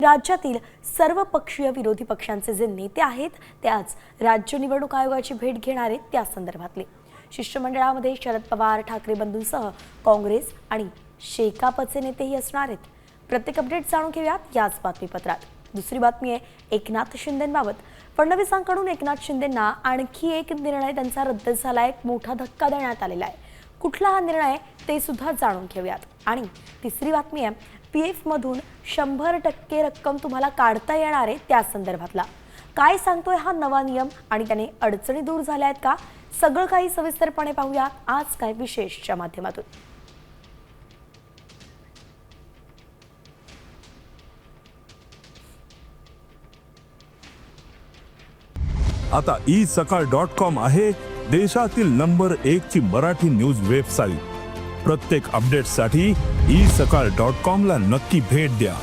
राज्यातील सर्व पक्षीय विरोधी पक्षांचे जे नेते आहेत ते आज राज्य निवडणूक आयोगाची भेट घेणार आहेत त्या संदर्भातले शिष्टमंडळामध्ये शरद पवार ठाकरे बंधूंसह काँग्रेस आणि शेकापचे नेतेही असणार आहेत। प्रत्येक अपडेट जाणून घेऊयात याच बातमीपत्रात। दुसरी बातमी आहे एकनाथ शिंदेंबाबत। फडणवीसांकडून एकनाथ शिंदेंना आणखी एक निर्णय त्यांचा रद्द झाला, एक मोठा धक्का देण्यात आलेला आहे। कुठला हा निर्णय ते सुद्धा जाणून घेऊयात। आणि तिसरी बातमी आहे पीएफ मधून 100% रक्कम तुम्हाला काढता येणार आहे त्या संदर्भातला काय सांगतोय हा नवा नियम आणि त्याने अडचणी दूर झाल्या आहेत का, सगळं काही सविस्तरपणे पाहूया आज काय विशेषच्या माध्यमातून। आता isakal.com आहे देशातील नंबर 1 ची मराठी न्यूज वेबसाईट। प्रत्येक अपडेटसाठी isakal.com ला नक्की भेट द्या।